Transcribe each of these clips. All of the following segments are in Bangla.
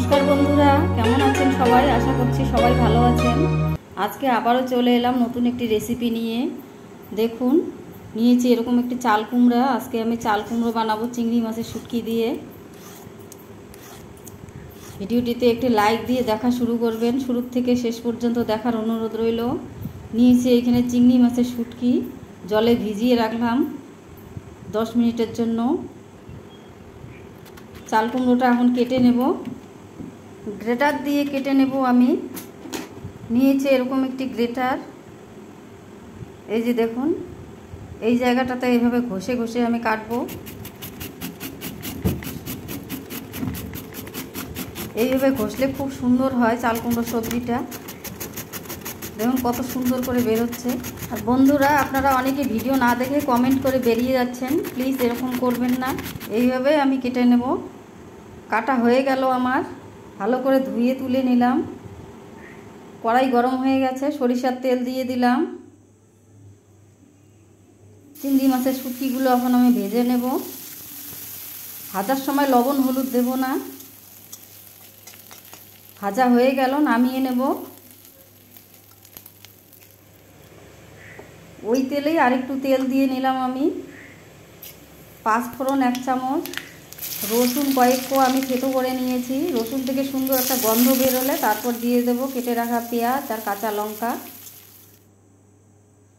নমস্কার বন্ধুরা, কেমন আছেন সবাই? আশা করছি সবাই ভালো আছেন। আজকে আবারও চলে এলাম নতুন একটি রেসিপি নিয়ে। দেখুন, নিয়েছি এরকম একটি চাল কুমড়া। আজকে আমি চাল কুমড়ো বানাবো চিংড়ি মাছের শুটকি দিয়ে। ভিডিওটিতে একটি লাইক দিয়ে দেখা শুরু করবেন, শুরু থেকে শেষ পর্যন্ত দেখার অনুরোধ রইল। নিয়েছি এখানে চিংড়ি মাছের শুটকি, জলে ভিজিয়ে রাখলাম 10 মিনিটের জন্য। চাল কুমড়োটা এখন কেটে নেব, গ্রেটার দিয়ে কেটে নেব। আমি নিয়েছি এরকম একটি গ্রেটার। এই যে দেখুন, এই জায়গাটাতে এইভাবে ঘষে ঘষে আমি কাটবো। এইভাবে ঘষলে খুব সুন্দর হয় চাল কুমড়ো সবজিটা। দেখুন কত সুন্দর করে বেরোচ্ছে। আর বন্ধুরা, আপনারা অনেকে ভিডিও না দেখে কমেন্ট করে বেরিয়ে যাচ্ছেন, প্লিজ এরকম করবেন না। এইভাবে আমি কেটে নেব। কাটা হয়ে গেল আমার, ভালো করে ধুয়ে তুলে নিলাম। কড়াই গরম হয়ে গেছে, সরিষার তেল দিয়ে দিলাম। চিংড়ি মাছের শুটকিগুলো এখন আমি ভেজে নেব। ভাজার সময় লবণ হলুদ দেব না। ভাজা হয়ে গেল, নামিয়ে নেব। ওই তেলেই আরেকটু তেল দিয়ে নিলাম আমি। 5 ফোড়ন 1 চামচ, রসুন কয়েক কোয়া আমি থেতো করে নিয়েছি। রসুন থেকে সুন্দর একটা গন্ধ বেরোলে তারপর দিয়ে দেব কেটে রাখা পেঁয়াজ আর কাঁচা লঙ্কা।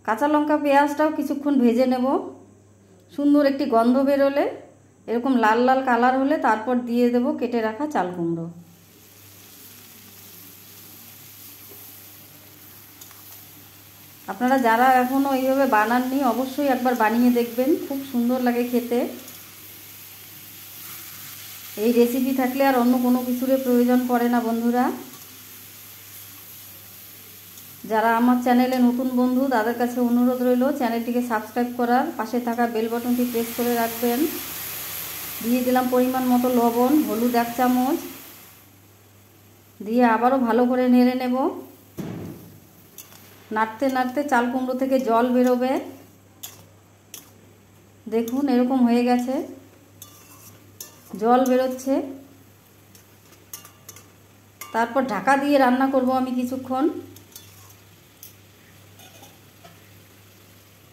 কাঁচা লঙ্কা পেঁয়াজটাও কিছুক্ষণ ভেজে নেব। সুন্দর একটি গন্ধ বেরোলে, এরকম লাল লাল কালার হলে তারপর দিয়ে দেব কেটে রাখা চাল কুমড়ো। আপনারা যারা এখনও এইভাবে বানাননি, অবশ্যই একবার বানিয়ে দেখবেন, খুব সুন্দর লাগে খেতে। এই রেসিপি থাকলে আর অন্য কোনো কিছুর প্রয়োজন পড়ে না বন্ধুরা। যারা আমার চ্যানেলে নতুন বন্ধু, তাদের কাছে অনুরোধ রইল চ্যানেলটিকে সাবস্ক্রাইব করার, পাশে থাকা বেল বাটনটি প্রেস করে রাখবেন। দিয়ে দিলাম পরিমাণ মতো লবণ, হলুদ 1 চামচ দিয়ে আবারও ভালো করে নেড়ে নেব। নাড়তে নাড়তে চাল কুমড়ো থেকে জল বেরোবে। দেখুন এরকম হয়ে গেছে, জল বেরোচ্ছে। তারপর ঢাকা দিয়ে রান্না করব আমি কিছুক্ষণ।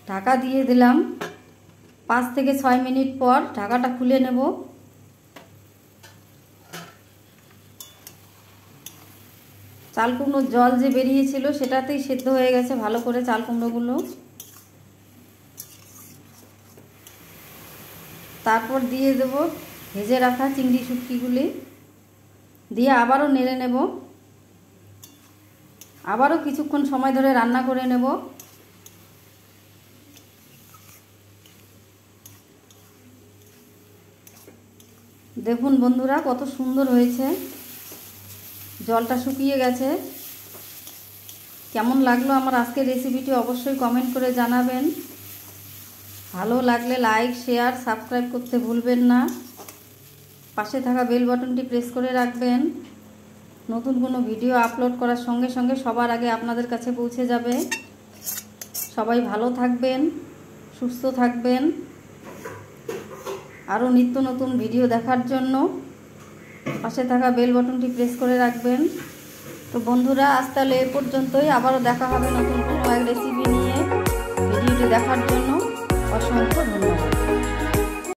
ঢাকা দিয়ে দিলাম। 5 থেকে 6 মিনিট পর ঢাকাটা খুলে নেব। চাল কুমড়োর জল যে বেরিয়েছিল সেটাতেই সেদ্ধ হয়ে গেছে ভালো করে চাল কুমড়োগুলো। তারপর দিয়ে দেব ভেজে রাখা চিংড়ি শুটকিগুলি, দিয়ে আবারও নেড়ে নেব। আবারও কিছুক্ষণ সময় ধরে রান্না করে নেব। দেখুন বন্ধুরা কত সুন্দর হয়েছে, জলটা শুকিয়ে গেছে। কেমন লাগলো আমার আজকের রেসিপিটি অবশ্যই কমেন্ট করে জানাবেন। ভালো লাগলে লাইক, শেয়ার, সাবস্ক্রাইব করতে ভুলবেন না। পাশে থাকা বেল বাটনটি প্রেস করে রাখবেন। নতুন কোনো ভিডিও আপলোড করার সঙ্গে সঙ্গে সবার আগে আপনাদের কাছে পৌঁছে যাবে। সবাই ভালো থাকবেন, সুস্থ থাকবেন। আরও নিত্য নতুন ভিডিও দেখার জন্য পাশে থাকা বেল বাটনটি প্রেস করে রাখবেন। তো বন্ধুরা, আজ তাহলে এ পর্যন্তই। আবারও দেখা হবে নতুন কোনো এক রেসিপি নিয়ে। ভিডিওটি দেখার জন্য অসংখ্য ধন্যবাদ।